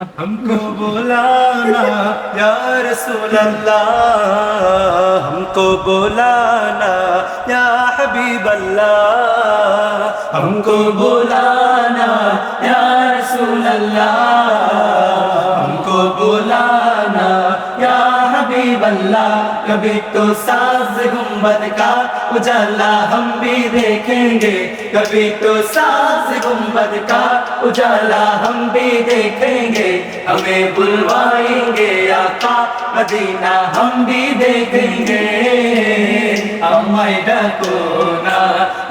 हमको बुलाना या रसूल अल्लाह, हमको बुलाना या हबीब अल्लाह, हमको बुलाना या रसूल अल्लाह, हमको बुलाना या हबीब अल्लाह। कभी तो साज गुंबद का उजाला हम भी देखेंगे, कभी तो साज गुंबद का उजाला हम भी देखेंगे। हमें बुलवाएंगे आका मदीना हम भी देखेंगे। अम्माय डाकोना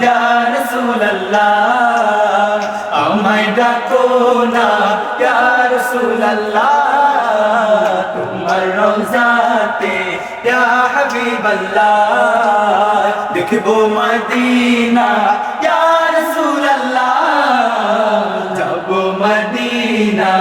या रसूल अल्लाह, अम्माय डाकोना या रसूल अल्लाह, तुम्हार रोज़ाते या हबीब अल्लाह। देखबो मदीना या रसूल अल्लाह, जाबो मदीना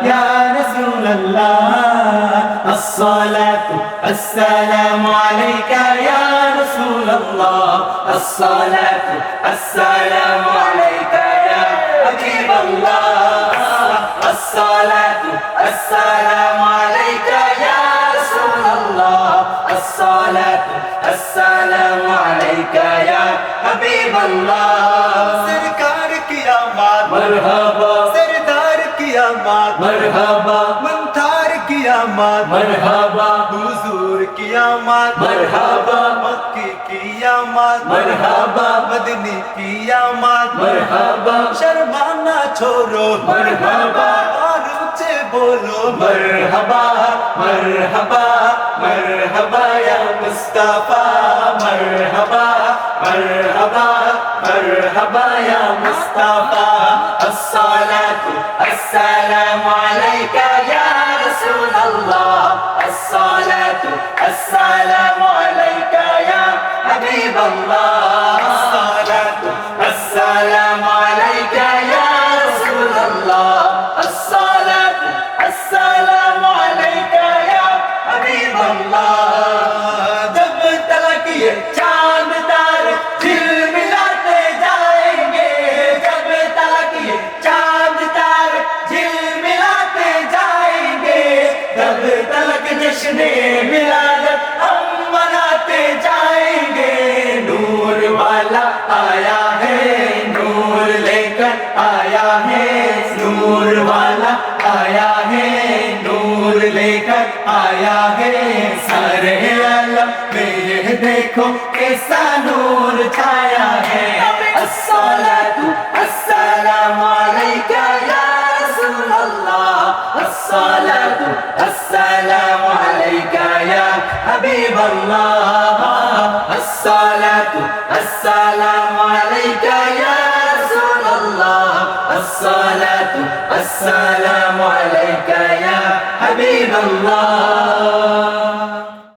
या रसूल अल्लाह। अस्सलातु अस्सलामु अलैका या रसूल अल्लाह, अस्सलातु अस्सलामु अलैका या हबीब अल्लाह, अस्सलातु अस्सलामु अलैका या रसूल अल्लाह, अस्सलातु अस्सलामु अलैका या हबीब अल्लाह। सरकार की आमद मरहबा, सरदार की आमद मरहबा, मंथार की आमद मरहबा, हुजूर की आमद मरहबा, मक्की की आमद मरहबा, मदनी की आमद मरहबा। शर्माना छोड़ो मरहबा, और ऊंचे बोलो मरहबा, मरहबा मरहबा या मुस्तफा, मरहबा मरहबा मरहबा या मुस्तफा। अस्सलातु अस्सलामु अलैका या रसूल अल्लाह, अस्सलातु अस्सलामु अलैका या हबीब अल्लाह, अस्सलातु अस्सलामु अलैका या रसूल अल्लाह, अस्सलातु अस्सलामु अलैका या हबीब अल्लाह। जब तक ये चांद तारे झिलमिलाते जाएंगे, जब तक ये चांद तारे झिलमिलाते जाएंगे, तब तक जश्न मिलादत हम मनाते जाएंगे। नूर वाला आया है, नूर लेकर आया है, नूर वाला आया है, नूर लेकर आया है। सारे आलम में ये देखो कैसा नूर छाया है। अस्सलातु अस्सलामु अलैका या रसूल अल्लाह, अस्सलातु अस्सलामु अलैका या हबीब अल्लाह, अस्सलातु अस्सलामु अलैका या रसूल अल्लाह, अस्सलातु अस्सलामु अलैका या हबीब अल्लाह।